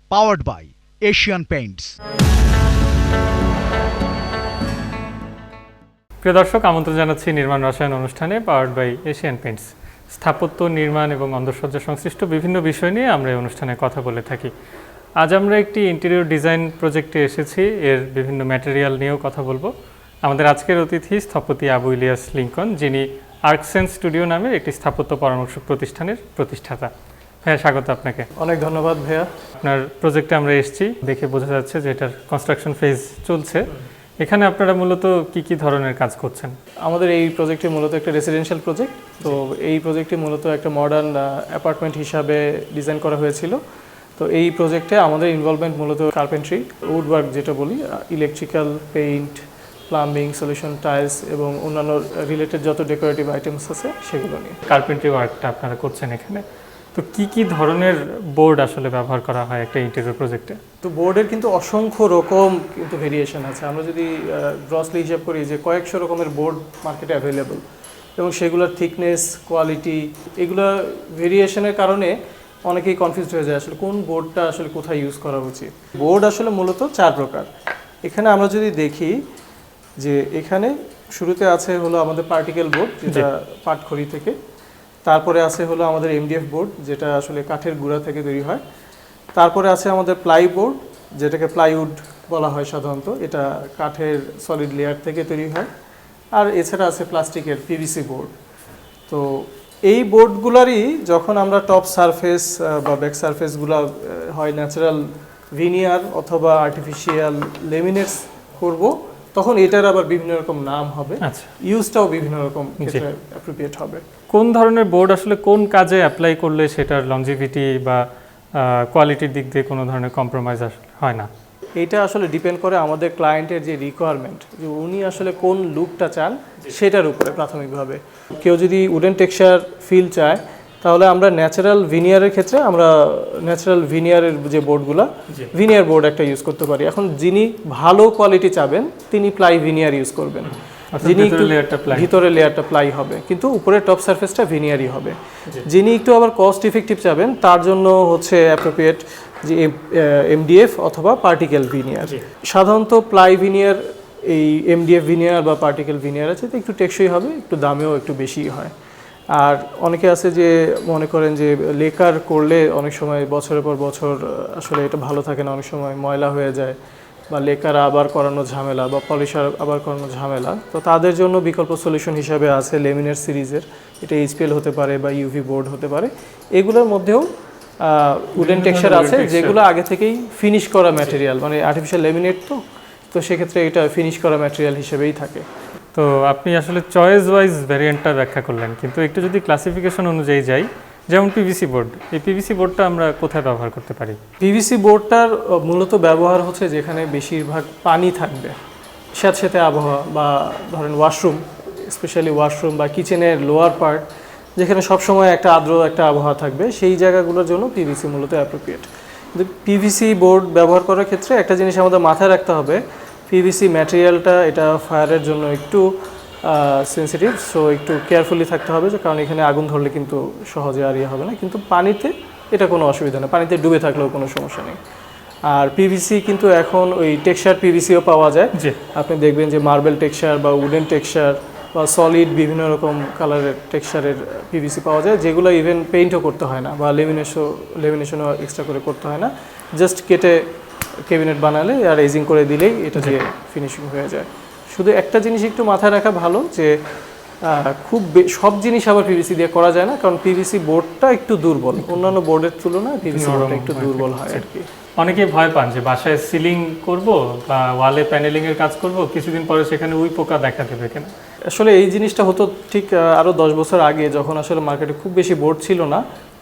powered by Asian Paints. প্রিয় দর্শক, আমন্ত্রণ জানাচ্ছি নির্মাণ রসায়ন অনুষ্ঠানে পাওয়ার্ড বাই এশিয়ান পেইন্টস। স্থাপত্য, নির্মাণ এবং অন্দরসজ্জা সংশ্লিষ্ট বিভিন্ন বিষয় নিয়ে আমরা এই অনুষ্ঠানে কথা বলে থাকি। আজ আমরা একটি ইন্টেরিয়র ডিজাইন প্রজেক্টে এসেছি, এর বিভিন্ন ম্যাটেরিয়াল নিয়েও কথা বলবো। আমাদের আজকের অতিথি স্থপতি আবু ইলিয়াস লিঙ্কন, যিনি আর্কসেন্স স্টুডিও নামের একটি স্থাপত্য পরামর্শক প্রতিষ্ঠানের প্রতিষ্ঠাতা। ভাইয়া, স্বাগত আপনাকে। অনেক ধন্যবাদ ভাইয়া। আপনার প্রজেক্টে আমরা এসেছি, দেখে বোঝা যাচ্ছে যে এটার কনস্ট্রাকশন ফেজ চলছে। এখানে আপনারা মূলত কি ধরনের কাজ করছেন? আমাদের এই প্রজেক্টটি মূলত একটা রেসিডেন্সিয়াল প্রজেক্ট। তো এই প্রজেক্টটি মূলত একটা মডার্ন অ্যাপার্টমেন্ট হিসাবে ডিজাইন করা হয়েছিল। তো এই প্রজেক্টে আমাদের ইনভলভমেন্ট মূলত কার্পেন্ট্রি, উডওয়ার্ক যেটা বলি, electrical, paint, plumbing, solution, tiles এবং অন্যান্য রিলেটেড যত ডেকোরেটিভ আইটেমস আছে সেগুলো নিয়ে কার্পেন্ট্রি ওয়ার্কটা আপনারা করছেন এখানে। তো কি ধরনের বোর্ড আসলে ব্যবহার করা হয় একটা ইন্টেরিয়র প্রজেক্টে? তো বোর্ডের কিন্তু অসংখ্য রকম কিন্তু ভেরিয়েশন আছে। আমরা যদি গ্রসলি হিসাব করি যে কয়েকশো রকমের বোর্ড মার্কেটে অ্যাভেলেবল, এবং সেগুলোর থিকনেস, কোয়ালিটি, এগুলো ভেরিয়েশনের কারণে অনেকেই কনফিউজড হয়ে যায় আসলে কোন বোর্ডটা আসলে কোথায় ইউজ করা উচিত। বোর্ড আসলে মূলত 4 প্রকার। এখানে আমরা যদি দেখি যে এখানে শুরুতে আছে হলো আমাদের পার্টিকেল বোর্ড, যেটা পাটখড়ি থেকে। তারপরে আছে হলো আমাদের এমডিএফ বোর্ড, যেটা আসলে কাঠের গুঁড়া থেকে তৈরি হয়। তারপরে আছে আমাদের প্লাই বোর্ড, যেটাকে প্লাইউড বলা হয় সাধারণত, এটা কাঠের সলিড লেয়ার থেকে তৈরি হয়। আর এছাড়া আছে প্লাস্টিকের পিভিসি বোর্ড। তো এই বোর্ডগুলারই যখন আমরা টপ সারফেস বা ব্যাক সারফেসগুলো হয় ন্যাচারাল ভিনিয়ার অথবা আর্টিফিশিয়াল লেমিনেটস করব, তখন এটার আবার বিভিন্ন রকম নাম হবে। আচ্ছা, ইউজটাও বিভিন্ন রকম ক্ষেত্রে অ্যাপ্রোপ্রিয়েট হবে। কোন ধরনের বোর্ড আসলে কোন কাজে অ্যাপ্লাই করলে সেটার লংজিভিটি বা কোয়ালিটির দিক দিয়ে কোনো ধরনের কম্প্রোমাইজ হয় না? এটা আসলে ডিপেন্ড করে আমাদের ক্লায়েন্টের যে রিকোয়ারমেন্ট, যে উনি আসলে কোন লুকটা চান সেটার উপরে প্রাথমিকভাবে। কেউ যদি উডেন টেক্সচার ফিল চায়, তাহলে আমরা ন্যাচারাল ভিনিয়ারের ক্ষেত্রে আমরা ন্যাচারাল ভিনিয়ারের যে বোর্ডগুলো, ভিনিয়ার বোর্ড একটা ইউজ করতে পারি। এখন যিনি ভালো কোয়ালিটি চাবেন তিনি প্লাই ভিনিয়ার ইউজ করবেন, যিনি ভিতরে লেয়ারটা প্লাই হবে কিন্তু উপরে টপ সারফেসটা ভিনিয়ারই হবে। যিনি একটু আবার কস্ট ইফেক্টিভ চাবেন তার জন্য হচ্ছে অ্যাপ্রোপ্রিয়েট যে এমডিএফ অথবা পার্টিকেল ভিনিয়ার। সাধারণত প্লাই ভিনিয়ার, এই এমডিএফ ভিনিয়ার বা পার্টিকেল ভিনিয়ার আছে, তো একটু টেকসই হবে, একটু দামেও একটু বেশি হয়। আর অনেকে আছে যে মনে করেন যে লেকার করলে অনেক সময় বছরের পর বছর আসলে এটা ভালো থাকে না, অনেক সময় ময়লা হয়ে যায়, বা লেকার আবার করানো ঝামেলা, বা পলিশার আবার করানো ঝামেলা। তো তাদের জন্য বিকল্প সলিউশন হিসাবে আছে লেমিনেট সিরিজের, এটা এইচপিএল হতে পারে বা ইউভি বোর্ড হতে পারে। এগুলোর মধ্যেও উডেন টেক্সচার আছে যেগুলো আগে থেকেই ফিনিশ করা ম্যাটেরিয়াল, মানে আর্টিফিশিয়াল লেমিনেট, তো সেক্ষেত্রে এটা ফিনিশ করা ম্যাটেরিয়াল হিসেবেই থাকে। তো আপনি আসলে চয়েস ওয়াইজ ভ্যারিয়েন্টটা ব্যাখ্যা করলেন, কিন্তু একটু যদি ক্লাসিফিকেশন অনুযায়ী যাই, যেমন পিভিসি বোর্ড, এই পিভিসি বোর্ডটা আমরা কোথায় ব্যবহার করতে পারি? পিভিসি বোর্ডটার মূলত ব্যবহার হচ্ছে যেখানে বেশিরভাগ পানি থাকবে, স্যাঁতস্যাঁতে আবহাওয়া, বা ধরেন ওয়াশরুম, স্পেশালি ওয়াশরুম বা কিচেনের লোয়ার পার্ট, যেখানে সবসময় একটা আর্দ্র একটা আবহাওয়া থাকবে, সেই জায়গাগুলোর জন্য পিভিসি মূলত অ্যাপ্রোপ্রিয়েট। কিন্তু পিভিসি বোর্ড ব্যবহার করার ক্ষেত্রে একটা জিনিস আমাদের মাথায় রাখতে হবে, পিভিসি ম্যাটেরিয়ালটা এটা ফায়ারের জন্য একটু সেন্সিটিভ, সো একটু কেয়ারফুলি থাকতে হবে, কারণ এখানে আগুন ধরলে কিন্তু সহজে আর ইয়ে হবে না। কিন্তু পানিতে এটা কোনো অসুবিধা নেই, পানিতে ডুবে থাকলেও কোনো সমস্যা নেই। আর পিভিসি কিন্তু এখন ওই টেক্সচার পিভিসিও পাওয়া যায়। আপনি দেখবেন যে মার্বেল টেক্সচার বা উডেন টেক্সচার বা সলিড বিভিন্ন রকম কালারের টেক্সচারের পিভিসি পাওয়া যায়, যেগুলো ইভেন পেইন্টও করতে হয় না বা লেমিনেশনও এক্সট্রা করে করতে হয় না, জাস্ট কেটে ক্যাবিনেট বানালে আর এজিং করে দিলেই এটা দিয়ে ফিনিশিং হয়ে যায়। শুধু একটা জিনিস একটু মাথায় রাখা ভালো, যে খুব সব জিনিস আবার পিভিসি দিয়ে করা যায় না, কারণ পিভিসি বোর্ডটা একটু দুর্বল, অন্যান্য বোর্ডের তুলনায় পিভিসি বোর্ডটা একটু দুর্বল হয় আর কি। অনেকে ভয় পান যে বাসায় সিলিং করব বা ওয়ালে প্যানেলিংয়ের কাজ করব, কিছুদিন পরে সেখানে উই পোকা দেখা দেবে কিনা। আসলে এই জিনিসটা হতো ঠিক আরও 10 বছর আগে, যখন আসলে মার্কেটে খুব বেশি বোর্ড ছিল না।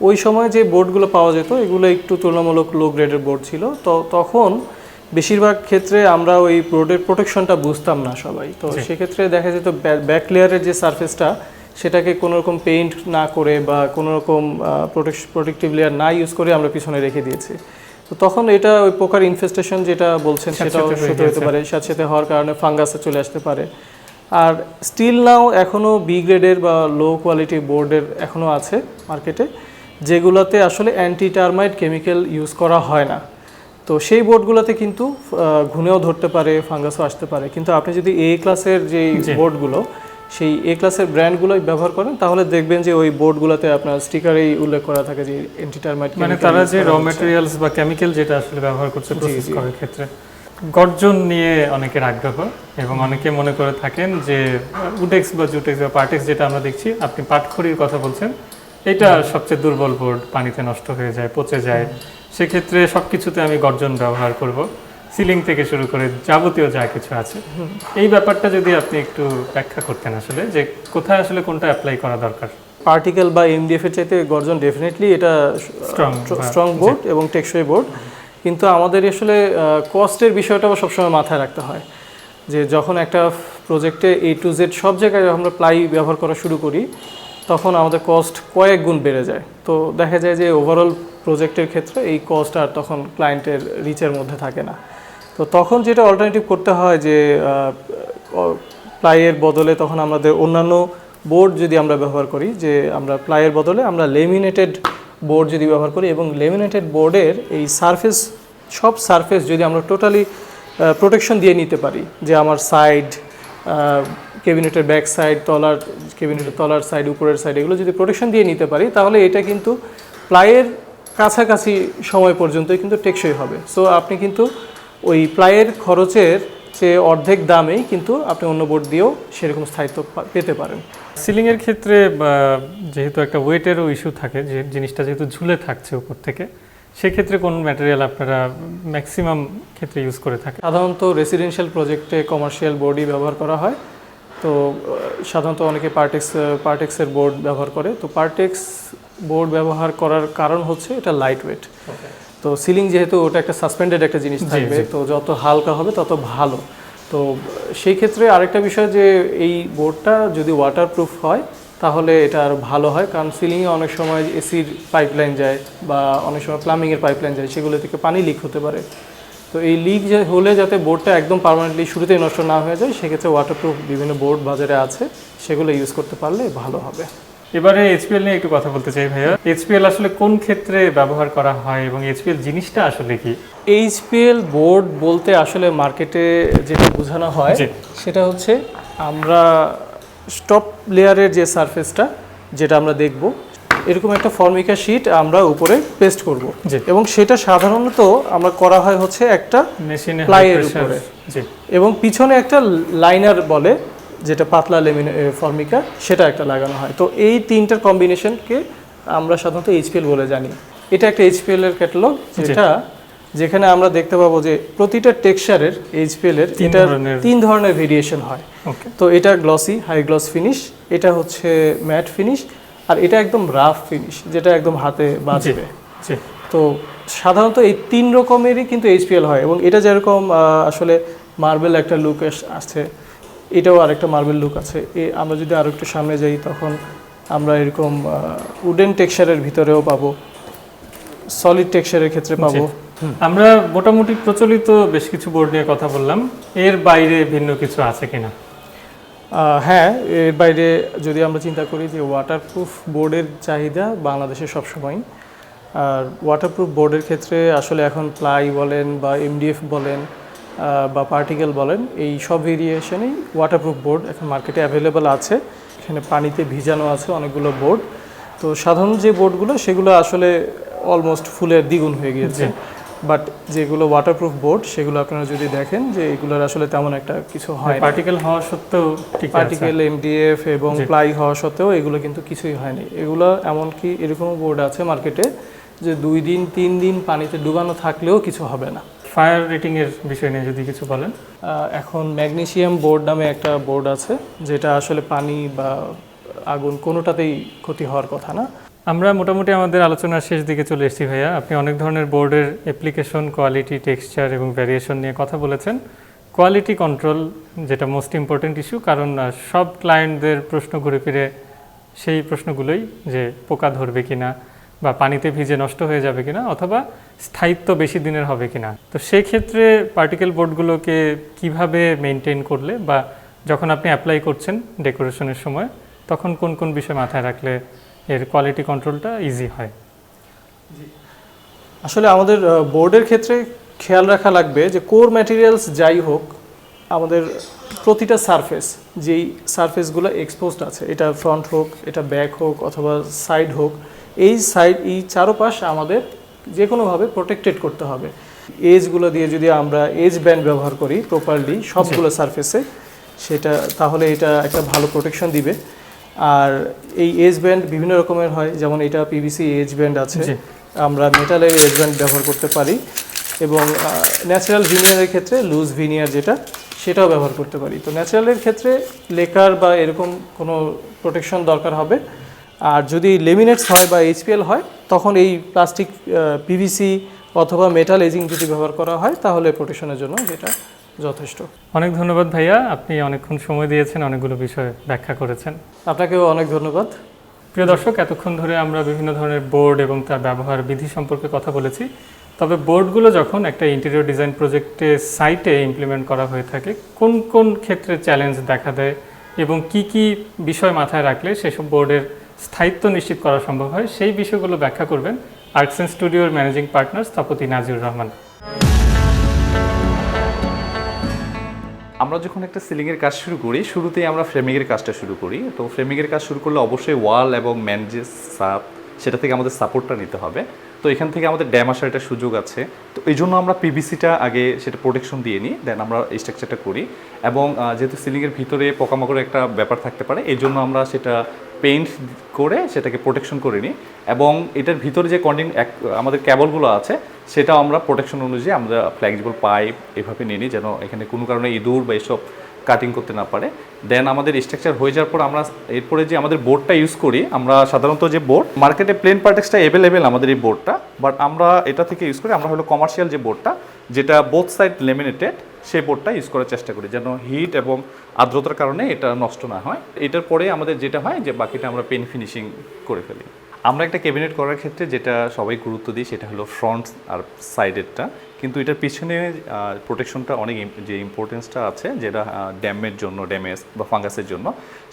ওই সময় যে বোর্ডগুলো পাওয়া যেত এগুলো একটু তুলনামূলক লো গ্রেডের বোর্ড ছিল। তো তখন বেশিরভাগ ক্ষেত্রে আমরা ওই বোর্ডের প্রোটেকশনটা বুঝতাম না সবাই। তো সেক্ষেত্রে দেখা যেত ব্যাক লেয়ারের যে সারফেসটা, সেটাকে কোনো রকম পেইন্ট না করে বা কোনো রকম প্রোটেক্টিভ লেয়ার না ইউজ করে আমরা পিছনে রেখে দিয়েছি। তো তখন এটা ওই পোকার ইনফেস্টেশন যেটা বলছেন সেটাও সত্যি হতে পারে, সাথে হওয়ার কারণে ফাঙ্গাসে চলে আসতে পারে। আর স্টিল নাও এখনও বি গ্রেডের বা লো কোয়ালিটি বোর্ডের এখনও আছে মার্কেটে, যেগুলোতে আসলে অ্যান্টি টার্মাইট কেমিক্যাল ইউজ করা হয় না। তো সেই বোর্ডগুলোতে কিন্তু ঘুণেও ধরতে পারে, ফাঙ্গাসও আসতে পারে, কিন্তু আপনি যদি এ ক্লাসের যে বোর্ডগুলো, সেই এ ক্লাসের ব্র্যান্ডগুলোই ব্যবহার করেন, তাহলে দেখবেন যে ওই বোর্ডগুলোতে আপনার স্টিকারেই উল্লেখ করা থাকে যে অ্যান্টি টার্মাইট, মানে তারা যে র ম্যাটেরিয়ালস বা কেমিক্যাল যেটা আসলে ব্যবহার করছে প্রসেস করার ক্ষেত্রে। গর্জন নিয়ে অনেকের আগ্রহ এবং অনেকে মনে করে থাকেন যে উডেক্স বা জুটেক্স বা পার্টেক্স যেটা আমরা দেখছি, আপনি পাটখড়ির কথা বলছেন, এটা সবচেয়ে দুর্বল বোর্ড, পানিতে নষ্ট হয়ে যায়, পচে যায়, সেক্ষেত্রে সব কিছুতে আমি গর্জন ব্যবহার করব, সিলিং থেকে শুরু করে যাবতীয় যা কিছু আছে। এই ব্যাপারটা যদি আপনি একটু ব্যাখ্যা করতেন আসলে, যে কোথায় আসলে কোনটা অ্যাপ্লাই করা দরকার। পার্টিকেল বা এমডিএফ এর চাইতে গর্জন ডেফিনেটলি এটা স্ট্রং বোর্ড এবং টেকসই বোর্ড, কিন্তু আমাদের আসলে কস্টের বিষয়টা সবসময় মাথায় রাখতে হয় যে যখন একটা প্রজেক্টে A to Z সব জায়গায় আমরা প্লাই ব্যবহার করা শুরু করি, তখন আমাদের কস্ট কয়েক গুণ বেড়ে যায়। তো দেখা যায় যে ওভারঅল প্রজেক্টের ক্ষেত্রে এই কস্ট আর তখন ক্লায়েন্টের রিচের মধ্যে থাকে না। তো তখন যেটা অল্টারনেটিভ করতে হয় যে প্লাইয়ের বদলে তখন আমাদের অন্যান্য বোর্ড যদি আমরা ব্যবহার করি, যে আমরা প্লাইয়ের বদলে আমরা লেমিনেটেড বোর্ড যদি ব্যবহার করি, এবং লেমিনেটেড বোর্ডের এই সারফেস, সব সারফেস যদি আমরা টোটালি প্রোটেকশন দিয়ে নিতে পারি, যে আমার সাইড, ক্যাবিনেটের ব্যাক সাইড, ক্যাবিনেটের তলার সাইড, উপরের সাইড, এগুলো যদি প্রোটেকশন দিয়ে নিতে পারি, তাহলে এটা কিন্তু প্লাইয়ের কাছাকাছি সময় পর্যন্তই কিন্তু টেকসই হবে। সো আপনি কিন্তু ওই প্লাইয়ের খরচের চেয়ে অর্ধেক দামেই কিন্তু আপনি অন্য বোর্ড দিয়েও সেরকম স্থায়িত্ব পেতে পারেন। সিলিংয়ের ক্ষেত্রে যেহেতু একটা ওয়েটেরও ইস্যু থাকে, যে জিনিসটা যেহেতু ঝুলে থাকছে উপর থেকে, সেক্ষেত্রে কোন ম্যাটেরিয়াল আপনারা ম্যাক্সিমাম ক্ষেত্রে ইউজ করে থাকেন? সাধারণত রেসিডেন্সিয়াল প্রজেক্টে কমার্শিয়াল বোর্ডই ব্যবহার করা হয়। তো সাধারণত অনেকে পার্টেক্সের বোর্ড ব্যবহার করে। তো পার্টেক্স বোর্ড ব্যবহার করার কারণ হচ্ছে এটা লাইট ওয়েট। তো সিলিং যেহেতু ওটা একটা সাসপেন্ডেড একটা জিনিস থাকবে, তো যত হালকা হবে তত ভালো। তো সেই ক্ষেত্রে আরেকটা বিষয় যে এই বোর্ডটা যদি ওয়াটারপ্রুফ হয় তাহলে এটা আরও ভালো হয়, কারণ সিলিংয়ে অনেক সময় এসির পাইপলাইন যায় বা অনেক সময় প্লাম্বিংয়ের পাইপলাইন যায়, সেগুলো থেকে পানি লিক হতে পারে। তো এই লিক হলে যাতে বোর্ডটা একদম পার্মানেন্টলি শুরুতেই নষ্ট না হয়ে যায়, সেক্ষেত্রে ওয়াটারপ্রুফ বিভিন্ন বোর্ড বাজারে আছে, সেগুলো ইউজ করতে পারলে ভালো হবে। এবারে এইচপিএল নিয়ে একটু কথা বলতে চাই ভাইয়া। এইচপিএল আসলে কোন ক্ষেত্রে ব্যবহার করা হয় এবং এইচপিএল জিনিসটা আসলে কি? এইচপিএল বোর্ড বলতে আসলে মার্কেটে যেটা বোঝানো হয় সেটা হচ্ছে আমরা টপ লেয়ারের যে সারফেসটা যেটা আমরা দেখব, এরকম একটা ফর্মিকা শিট আমরা উপরে পেস্ট করব, এবং সেটা সাধারণত আমরা করা হয় হচ্ছে একটা মেশিনে প্লাইয়ের উপরে, এবং পিছনে একটা লাইনার বলে যেটা পাতলা ফর্মিকা, সেটা একটা লাগানো হয়। তো এই তিনটার কম্বিনেশনকে আমরা সাধারণত এইচপিএল বলে জানি। এটা একটা এইচপিএল এর ক্যাটালগ, যেখানে আমরা দেখতে পাবো যে প্রতিটা টেক্সচারের এইচপিএল এর তিন ধরনের ভেরিয়েশন হয়। তো এটা গ্লসি, হাই গ্লস ফিনিশ, এটা হচ্ছে ম্যাট ফিনিশ, আর এটা একদম রাফ ফিনিশ যেটা একদম হাতে বাজবে। তো সাধারণত এই তিন রকমেরই কিন্তু এইচপিএল হয়, এবং এটা যেরকম আসলে মার্বেল একটা লুক আসছে, এটাও আরেকটা মার্বেল লুক আছে। আমরা যদি আরও একটু সামনে যাই তখন আমরা এরকম উডেন টেক্সচারের ভিতরেও পাবো, সলিড টেক্সচারের ক্ষেত্রে পাবো। আমরা মোটামুটি প্রচলিত বেশ কিছু বোর্ড নিয়ে কথা বললাম, এর বাইরে ভিন্ন কিছু আছে কিনা? হ্যাঁ, এর বাইরে যদি আমরা চিন্তা করি যে ওয়াটারপ্রুফ বোর্ডের চাহিদা বাংলাদেশে সবসময়, আর ওয়াটারপ্রুফ বোর্ডের ক্ষেত্রে আসলে এখন প্লাই বলেন বা এমডিএফ বলেন বা পার্টিকেল বলেন, এই সব ভেরিয়েশনেই ওয়াটারপ্রুফ বোর্ড এখন মার্কেটে অ্যাভেলেবেল আছে। এখানে পানিতে ভিজানো আছে অনেকগুলো বোর্ড। তো সাধারণ যে বোর্ডগুলো সেগুলো আসলে অলমোস্ট ফুলের দ্বিগুণ হয়ে গিয়েছে, বাট যেগুলো ওয়াটারপ্রুফ বোর্ড সেগুলো আপনারা যদি দেখেন যে এগুলোর আসলে তেমন একটা কিছু হয়, পার্টিকেল হওয়া সত্ত্বেও, পার্টিকেল এমডিএফ এবং প্লাই হওয়া সত্ত্বেও এগুলো কিন্তু কিছুই হয়নি। এগুলো এমনকি এরকম বোর্ড আছে মার্কেটে যে 2 দিন 3 দিন পানিতে ডুবানো থাকলেও কিছু হবে না। ফায়ার রেটিং এর বিষয় নিয়ে যদি কিছু বলেন। এখন ম্যাগনেসিয়াম বোর্ড নামে একটা বোর্ড আছে, যেটা আসলে পানি বা আগুন কোনোটাতেই ক্ষতি হওয়ার কথা না। আমরা মোটামুটি আমাদের আলোচনার শেষ দিকে চলে এসেছি ভাইয়া। আপনি অনেক ধরনের বোর্ডের অ্যাপ্লিকেশন, কোয়ালিটি, টেক্সচার এবং ভ্যারিয়েশন নিয়ে কথা বলেছেন। কোয়ালিটি কন্ট্রোল যেটা মোস্ট ইম্পর্টেন্ট ইস্যু, কারণ সব ক্লায়েন্টদের প্রশ্ন ঘুরে ফিরে সেই প্রশ্নগুলোই, যে পোকা ধরবে কিনা বা পানিতে ভিজে নষ্ট হয়ে যাবে কিনা, অথবা স্থায়িত্ব বেশি দিনের হবে কিনা। তো সেই ক্ষেত্রে পার্টিকেল বোর্ডগুলোকে কিভাবে মেনটেন করলে, বা যখন আপনি অ্যাপ্লাই করছেন ডেকোরেশনের সময়, তখন কোন কোন বিষয় মাথায় রাখলে এর কোয়ালিটি কন্ট্রোলটা ইজি হয়? আসলে আমাদের বোর্ডের ক্ষেত্রে খেয়াল রাখা লাগবে যে কোর ম্যাটেরিয়ালস যাই হোক, আমাদের প্রতিটা সারফেস যেই সারফেসগুলো এক্সপোজড আছে, এটা ফ্রন্ট হোক, এটা ব্যাক হোক, অথবা সাইড হোক, এই চারপাশ আমাদের যে কোনোভাবে প্রোটেক্টেড করতে হবে। এজগুলো দিয়ে যদি আমরা এজ ব্যান্ড ব্যবহার করি প্রপারলি সবগুলো সারফেসে, সেটা তাহলে এটা একটা ভালো প্রোটেকশন দিবে। আর এই এজ ব্যান্ড বিভিন্ন রকমের হয়, যেমন এটা পিভিসি এজ ব্যান্ড আছে, আমরা মেটালের এজ ব্যান্ড ব্যবহার করতে পারি, এবং ন্যাচারাল ভিনিয়ারের ক্ষেত্রে লুজ ভিনিয়ার যেটা, সেটাও ব্যবহার করতে পারি। তো ন্যাচারালের ক্ষেত্রে লেকার বা এরকম কোনো প্রোটেকশন দরকার হবে। আর যদি লেমিনেটস হয় বা এইচপিএল হয়, তখন এই প্লাস্টিক পিভিসি অথবা মেটাল এজিং যদি ব্যবহার করা হয়, তাহলে প্রোটেকশনের জন্য যেটা যথেষ্ট। অনেক ধন্যবাদ ভাইয়া, আপনি অনেকক্ষণ সময় দিয়েছেন, অনেকগুলো বিষয় ব্যাখ্যা করেছেন। আপনাকেও অনেক ধন্যবাদ। প্রিয় দর্শক, এতক্ষণ ধরে আমরা বিভিন্ন ধরনের বোর্ড এবং তার ব্যবহার বিধি সম্পর্কে কথা বলেছি। তবে বোর্ডগুলো যখন একটা ইন্টেরিয়র ডিজাইন প্রজেক্টে সাইটে ইমপ্লিমেন্ট করা হয়ে থাকে, কোন কোন ক্ষেত্রে চ্যালেঞ্জ দেখা দেয় এবং কি কি বিষয় মাথায় রাখলে সেসব বোর্ডের স্থায়িত্ব নিশ্চিত করা সম্ভব হয়, সেই বিষয়গুলো ব্যাখ্যা করবেন আর্কসেন্স স্টুডিওর ম্যানেজিং পার্টনার স্থপতি নাজিউর রহমান। আমরা যখন একটা সিলিংয়ের কাজ শুরু করি, শুরুতেই আমরা ফ্রেমিংয়ের কাজটা শুরু করি। তো ফ্রেমিংয়ের কাজ শুরু করলে অবশ্যই ওয়াল এবং ম্যান যে সাপ, সেটা থেকে আমাদের সাপোর্টটা নিতে হবে। তো এখান থেকে আমাদের ড্যাম আসার একটা সুযোগ আছে। তো এই জন্য আমরা পিভিসিটা আগে সেটা প্রোটেকশন দিয়ে নিই, দেন আমরা এই স্ট্রাকচারটা করি। এবং যেহেতু সিলিংয়ের ভিতরে পোকামাকড়ের একটা ব্যাপার থাকতে পারে, এই জন্য আমরা সেটা পেইন্ট করে সেটাকে প্রোটেকশন করে নিই। এবং এটার ভিতরে যে আমাদের ক্যাবলগুলো আছে, সেটাও আমরা প্রোটেকশন অনুযায়ী আমরা ফ্লেক্সিবল পাইপ এভাবে নিয়ে নিই, যেন এখানে কোনো কারণে ইঁদুর বা এসব কাটিং করতে না পারে। দেন আমাদের স্ট্রাকচার হয়ে যাওয়ার পর আমরা এরপরে যে আমাদের বোর্ডটা ইউজ করি, আমরা সাধারণত যে বোর্ড মার্কেটে প্লেন পার্টেক্সটা অ্যাভেলেবেল আমাদের এই বোর্ডটা, বাট আমরা এটা থেকে ইউজ করি, আমরা হলো কমার্শিয়াল যে বোর্ডটা, যেটা বোথ সাইড লেমিনেটেড, সেই বোর্ডটা ইউজ করার চেষ্টা করি, যেন হিট এবং আর্দ্রতার কারণে এটা নষ্ট না হয়। এটার পরে আমাদের যেটা হয় যে বাকিটা আমরা পেন ফিনিশিং করে ফেলি। আমরা একটা ক্যাবিনেট করার ক্ষেত্রে যেটা সবাই গুরুত্ব দিই, সেটা হলো ফ্রন্ট আর সাইডেরটা, কিন্তু এটার পিছনে প্রোটেকশনটা অনেক যে ইম্পর্টেন্সটা আছে, যেটা ড্যামের জন্য, ড্যামেজ বা ফাঙ্গাসের জন্য,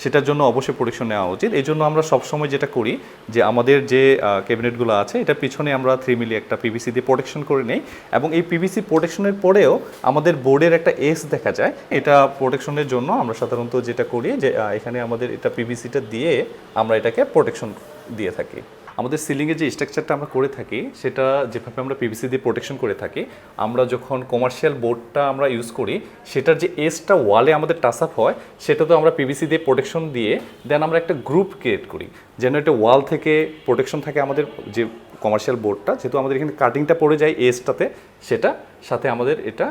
সেটার জন্য অবশ্যই প্রোটেকশন নেওয়া উচিত। এই জন্য আমরা সবসময় যেটা করি যে আমাদের যে ক্যাবিনেটগুলো আছে, এটার পিছনে আমরা 3 মিলি একটা পিভিসি দিয়ে প্রোটেকশন করে নেই। এবং এই পিভিসি প্রোটেকশনের পরেও আমাদের বোর্ডের একটা এস দেখা যায়, এটা প্রোটেকশনের জন্য আমরা সাধারণত যেটা করি যে এখানে আমাদের এটা পিভিসিটা দিয়ে আমরা এটাকে প্রোটেকশন দিয়ে থাকি। আমাদের সিলিংয়ে যে স্ট্রাকচারটা আমরা করে থাকি, সেটা যেভাবে আমরা পিভিসি দিয়ে প্রোটেকশন করে থাকি, আমরা যখন কমার্শিয়াল বোর্ডটা আমরা ইউজ করি, সেটার যে এসটা ওয়ালে আমাদের টাচ আপ হয়, সেটা তো আমরা পিভিসি দিয়ে প্রোটেকশন দিয়ে দেন আমরা একটা গ্রুপ ক্রিয়েট করি, যেন এটা ওয়াল থেকে প্রোটেকশন থাকে আমাদের যে কমার্শিয়াল বোর্ডটা, যেহেতু আমাদের এখানে কাটিংটা পড়ে যায় এসটাতে, সেটা সাথে আমাদের এটা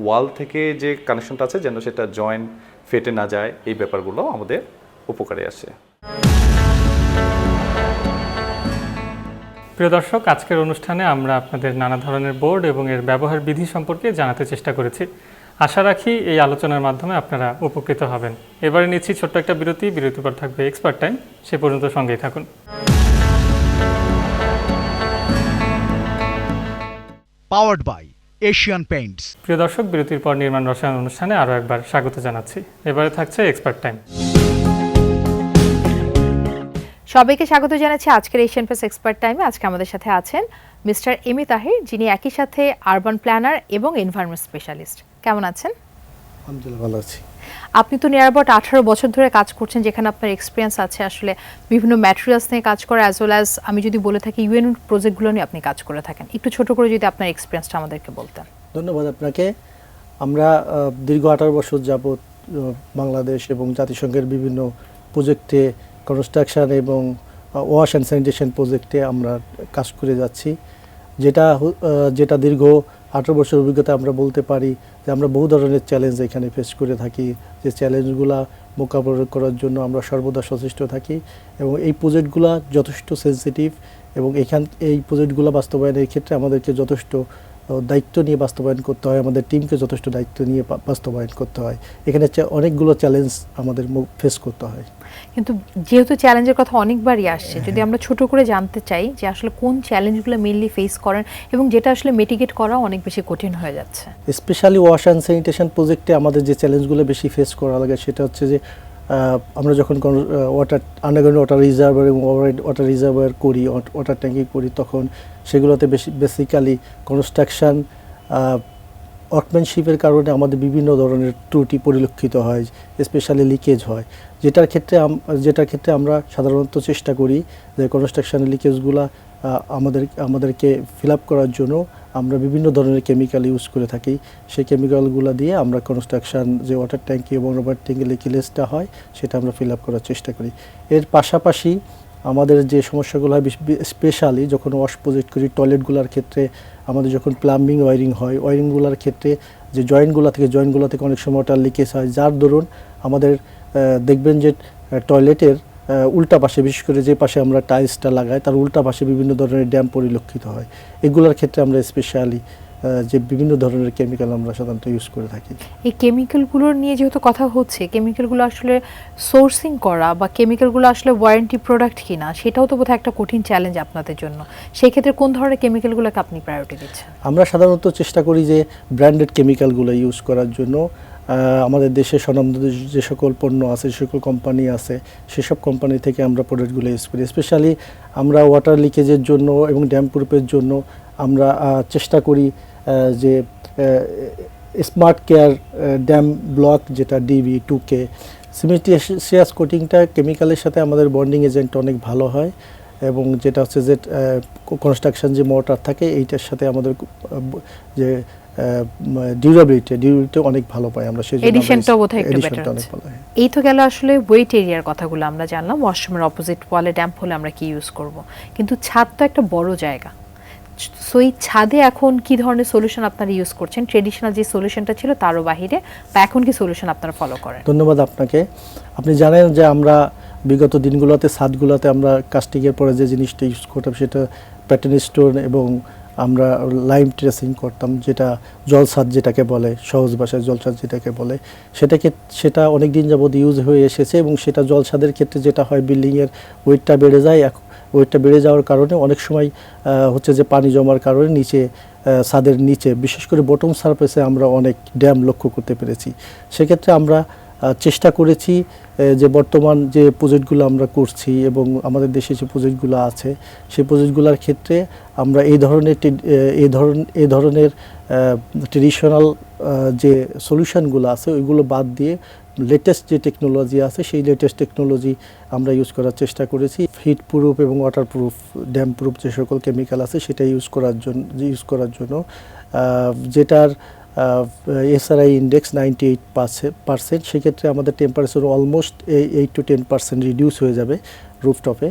ওয়াল থেকে যে কানেকশনটা আছে, যেন সেটা জয়েন্ট ফেটে না যায়, এই ব্যাপারগুলো আমাদের উপকারে আসে। প্রিয় দর্শক, আজকের অনুষ্ঠানে আমরা আপনাদের নানা ধরনের বোর্ড এবং এর ব্যবহার বিধি সম্পর্কে জানাতে চেষ্টা করেছি। আশা রাখি এই আলোচনার মাধ্যমে আপনারা উপকৃত হবেন। এবারে নিচ্ছি ছোট্ট একটা বিরতির পর থাকবে এক্সপার্ট টাইম, সে পর্যন্ত সঙ্গেই থাকুন। Powered by Asian Paints. প্রিয় দর্শক, বিরতির পর নির্মাণ রসায়ন অনুষ্ঠানে আরও একবার স্বাগত জানাচ্ছি। এবারে থাকছে এক্সপার্ট টাইম। সবাইকে স্বাগত জানাচ্ছি আজকের এশিয়ান পেইন্টস এক্সপার্ট টাইমে। আজকে আমাদের সাথে আছেন মিস্টার এমি তাহির, যিনি একই সাথে আরবান প্ল্যানার এবং এনভায়রনমেন্ট স্পেশালিস্ট। কেমন আছেন? আলহামদুলিল্লাহ, ভালো আছি। আপনি তো নিয়ার অ্যাবাউট 18 বছর ধরে কাজ করছেন, যেখানে আপনার এক্সপিরিয়েন্স আছে আসলে বিভিন্ন ম্যাটেরিয়ালস নিয়ে কাজ করা, অ্যাজ ওয়েল অ্যাজ আমি যদি বলে থাকি ইউএন প্রজেক্টগুলো নিয়ে আপনি কাজ করে থাকেন। একটু ছোট করে যদি আপনার এক্সপিরিয়েন্সটা আমাদেরকে বলতেন। ধন্যবাদ আপনাকে। আমরা দীর্ঘ 18 বছর যাবৎ বাংলাদেশ এবং জাতিসংঘের বিভিন্ন প্রজেক্টে, কনস্ট্রাকশন এবং ওয়াশ অ্যান্ড স্যানিটেশন প্রজেক্টে আমরা কাজ করে যাচ্ছি, যেটা দীর্ঘ 18 বছর অভিজ্ঞতা আমরা বলতে পারি যে আমরা বহু ধরনের চ্যালেঞ্জ এখানে ফেস করে থাকি, যে চ্যালেঞ্জগুলো মোকাবিলা করার জন্য আমরা সর্বদা সচেষ্ট থাকি। এবং এই প্রজেক্টগুলো যথেষ্ট সেন্সিটিভ, এবং এই প্রজেক্টগুলো বাস্তবায়নের ক্ষেত্রে আমাদেরকে যথেষ্ট দায়িত্ব নিয়ে বাস্তবায়ন করতে হয়, আমাদের টিমকে যথেষ্ট দায়িত্ব নিয়ে বাস্তবায়ন করতে হয়। এখানে অনেকগুলো চ্যালেঞ্জ আমাদের ফেস করতে হয়। কিন্তু যেহেতু চ্যালেঞ্জের কথা অনেকবারই আসছে, যদি আমরা ছোট করে জানতে চাই যে আসলে কোন চ্যালেঞ্জগুলো মেইনলি ফেস করেন এবং যেটা আসলে মিটিগেট করা অনেক বেশি কঠিন হয়ে যাচ্ছে। স্পেশালি ওয়াশ অ্যান্ড স্যানিটেশন প্রজেক্টে আমাদের যে চ্যালেঞ্জগুলো বেশি ফেস করা লাগে, সেটা হচ্ছে যে আমরা যখন আন্ডারগ্রাউন্ড ওয়াটার রিজার্ভার এবং ওয়াটার রিজার্ভার করি, ওয়াটার ট্যাঙ্কি করি, তখন সেগুলোতে বেসিক্যালি কনস্ট্রাকশন ওয়ার্কম্যানশিপের কারণে আমাদের বিভিন্ন ধরনের ত্রুটি পরিলক্ষিত হয়, স্পেশালি লিকেজ হয়, যেটার ক্ষেত্রে আমরা সাধারণত চেষ্টা করি যে কনস্ট্রাকশনের লিকেজগুলো আমাদেরকে ফিল আপ করার জন্য আমরা বিভিন্ন ধরনের কেমিক্যাল ইউজ করে থাকি। সেই কেমিক্যালগুলো দিয়ে আমরা কনস্ট্রাকশন যে ওয়াটার ট্যাঙ্কি এবং রবার ট্যাঙ্কি লিকেজটা হয় সেটা আমরা ফিল আপ করার চেষ্টা করি। এর পাশাপাশি আমাদের যে সমস্যাগুলো হয় স্পেশালি যখন ওয়াশ প্রজেক্ট করি টয়লেটগুলোর ক্ষেত্রে, আমাদের যখন প্লাম্বিং ওয়ারিং হয়, ওয়ারিংগুলোর ক্ষেত্রে যে জয়েন্টগুলো থেকে অনেক সময় ওটা লিকেজ হয়, যার দরুন আমাদের দেখবেন যে টয়লেটের উল্টা পাশে, বিশেষ করে যে পাশে আমরা টাইলসটা লাগাই তার উল্টা পাশে বিভিন্ন ধরনের ড্যাম পরিলক্ষিত হয়। এগুলোর ক্ষেত্রে আমরা স্পেশালি যে বিভিন্ন ধরনের কেমিক্যাল আমরা সাধারণত ইউজ করে থাকি। এই কেমিক্যালগুলোর নিয়ে যেহেতু কথা হচ্ছে, কেমিক্যালগুলো আসলে সোর্সিং করা বা কেমিক্যালগুলো আসলে ওয়ারেন্টি প্রোডাক্ট কিনা সেটাও তো বোধহয় একটা কঠিন চ্যালেঞ্জ আপনাদের জন্য। সেই ক্ষেত্রে কোন ধরনের কেমিক্যালগুলোকে আপনি প্রায়োরিটি দিচ্ছেন? আমরা সাধারণত চেষ্টা করি যে ব্র্যান্ডেড কেমিক্যালগুলো ইউজ করার জন্য। আমাদের দেশে স্বনামধন্য যে সকল পণ্য আছে, যে সকল কোম্পানি আছে, সেসব কোম্পানি থেকে আমরা প্রোডাক্টগুলো ইউজ করি। স্পেশালি আমরা ওয়াটার লিকেজের জন্য এবং ড্যাম প্রুফের জন্য আমরা চেষ্টা করি যে স্মার্ট কেয়ার ড্যাম ব্লক, যেটা ডিবি 2K সিমেন্টিয়াস কোটিংটা কেমিক্যালের সাথে আমাদের বন্ডিং এজেন্ট অনেক ভালো হয়, এবং যেটা হচ্ছে যে কনস্ট্রাকশন যে মোটর থাকে এইটার সাথে আমাদের যে ডিউরেবিলিটি অনেক ভালো পাই আমরা, সেই জন্য এডিশনটাও বোধহয় একটু বেটার অনেক আছে। ভালো হয়। এই তো গেল আসলে ওয়েট এরিয়ার কথাগুলো আমরা জানলাম, ওয়াশরুমের অপোজিট ওয়ালে ড্যাম্প হলে আমরা কি ইউজ করব, কিন্তু ছাদ তো একটা বড় জায়গা। সো এই ছাদে এখন কি ধরনের সলিউশন আপনারা ইউজ করছেন? ট্রেডিশনাল যে সলিউশনটা ছিল তারও বাহিরে, বা এখন কি সলিউশন আপনারা ফলো করেন? ধন্যবাদ আপনাকে। আপনি জানেন যে আমরা বিগত দিনগুলোতে ছাদগুলোতে আমরা কাস্টিংয়ের পরে যে জিনিসটা ইউজ করতাম সেটা প্যাটার্ন স্টোন এবং আমরা লাইম ট্রেসিং করতাম, যেটা জলছাদ যেটাকে বলে, সহজ ভাষায় জলছাদ যেটাকে বলে, সেটা অনেক দিন যাবত ইউজ হয়ে এসেছে। এবং সেটা জলছাদের ক্ষেত্রে যেটা হয়, বিল্ডিংয়ের ওয়েটটা বেড়ে যায়। ওয়েটটা বেড়ে যাওয়ার কারণে অনেক সময় হচ্ছে যে পানি জমার কারণে নিচে ছাদের নিচে বিশেষ করে বটম সারফেসে আমরা অনেক ড্যাম লক্ষ্য করতে পেরেছি। সেক্ষেত্রে আমরা চেষ্টা করেছি যে বর্তমান যে প্রজেক্টগুলো আমরা করছি এবং আমাদের দেশে যে প্রজেক্টগুলো আছে সেই প্রজেক্টগুলোর ক্ষেত্রে আমরা এই ধরনের ট্রেডিশনাল যে সলিউশনগুলো আছে ওইগুলো বাদ দিয়ে লেটেস্ট যে টেকনোলজি আছে সেই লেটেস্ট টেকনোলজি আমরা ইউজ করার চেষ্টা করেছি। হিট প্রুফ এবং ওয়াটার প্রুফ, ড্যাম প্রুফ যে সকল কেমিক্যাল আছে সেটা ইউজ করার জন্য যেটার এসআরআই ইন্ডেক্স 98%। সেক্ষেত্রে আমাদের টেম্পারেচার অলমোস্ট 8 to 10% রিডিউস হয়ে যাবে রুফটপে।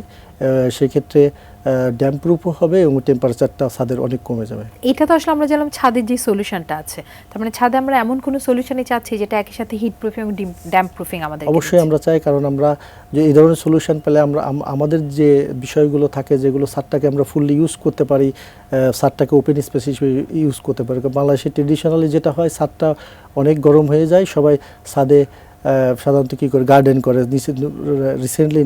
সেক্ষেত্রে ড্যাম প্রুফও হবে এবং টেম্পারেচারটা ছাদের অনেক কমে যাবে। এটা তো আসলে আমরা জানলাম ছাদের যে সলিউশনটা আছে, তার মানে ছাদে আমরা এমন কোনো সলিউশনই চাচ্ছি যেটা একই সাথে হিট প্রুফিং এবং ড্যাম প্রুফিং আমাদের। অবশ্যই আমরা চাই, কারণ আমরা যে এই ধরনের সলিউশন পেলে আমরা আমাদের যে বিষয়গুলো থাকে যেগুলো ছাদটাকে আমরা ফুললি ইউজ করতে পারি, ছাদটাকে ওপেন স্পেস হিসেবে ইউজ করতে পারি। বাংলাদেশে ট্রেডিশনালি যেটা হয়, ছাদটা অনেক গরম হয়ে যায়, সবাই ছাদে সাধারণত কী করে গার্ডেন করে নিচে রিসেন্টলি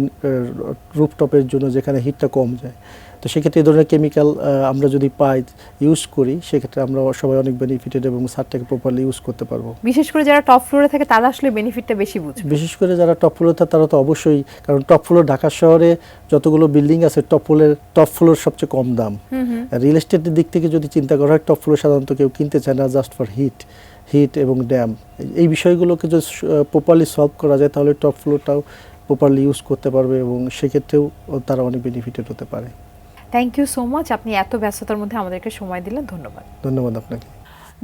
রুফটপের জন্য যেখানে হিটটা কম যায়। তো সেক্ষেত্রে এই ধরনের কেমিক্যাল আমরা যদি পাই ইউজ করি সেক্ষেত্রে আমরা সবাই অনেক বেনিফিটেড এবং ছাদটাকে প্রপারলি ইউজ করতে পারবো। বিশেষ করে যারা টপ ফ্লোরে থাকে তারা আসলে বেনিফিটটা বেশি বুঝবে। বিশেষ করে যারা টপ ফ্লোরে থাকে তারা তো অবশ্যই, কারণ টপ ফ্লোর ঢাকা শহরে যতগুলো বিল্ডিং আছে টপ ফ্লোর সবচেয়ে কম দাম। রিয়েল এস্টেটের দিক থেকে যদি চিন্তা করা হয় টপ ফ্লোর সাধারণত কেউ কিনতে চায় না, জাস্ট ফর হিট এবং ড্যাম। এই বিষয়গুলোকে যদি প্রপারলি সলভ করা যায় তাহলে টপ ফ্লোরটাও প্রপারলি ইউজ করতে পারবে এবং সেক্ষেত্রেও তারা অনেক বেনিফিটেড হতে পারে। থ্যাংক ইউ সো মাচ, আপনি এত ব্যস্ততার মধ্যে আমাদেরকে সময় দিলেন, ধন্যবাদ। ধন্যবাদ আপনাকে।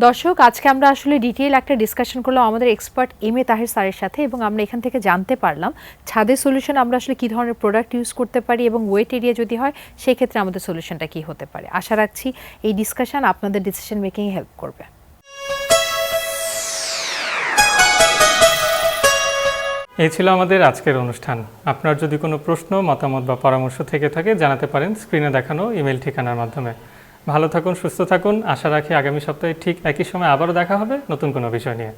দর্শক, আজকে আমরা আসলে ডিটেইল একটা ডিসকাশন করলাম আমাদের এক্সপার্ট এম.এ. তাহের স্যারের সাথে, এবং আমরা এখান থেকে জানতে পারলাম ছাদের সলিউশন আমরা আসলে কী ধরনের প্রোডাক্ট ইউজ করতে পারি এবং ওয়েট এরিয়া যদি হয় সেক্ষেত্রে আমাদের সলিউশনটা কী হতে পারে। আশা রাখছি এই ডিসকাশন আপনাদের ডিসিশন মেকিংয়ে হেল্প করবে। এই ছিল আমাদের আজকের অনুষ্ঠান। আপনার যদি কোনো প্রশ্ন, মতামত বা পরামর্শ থেকে থাকে জানাতে পারেন স্ক্রিনে দেখানো ইমেল ঠিকানার মাধ্যমে। ভালো থাকুন, সুস্থ থাকুন। আশা রাখি আগামী সপ্তাহে ঠিক একই সময় আবারও দেখা হবে নতুন কোনো বিষয় নিয়ে।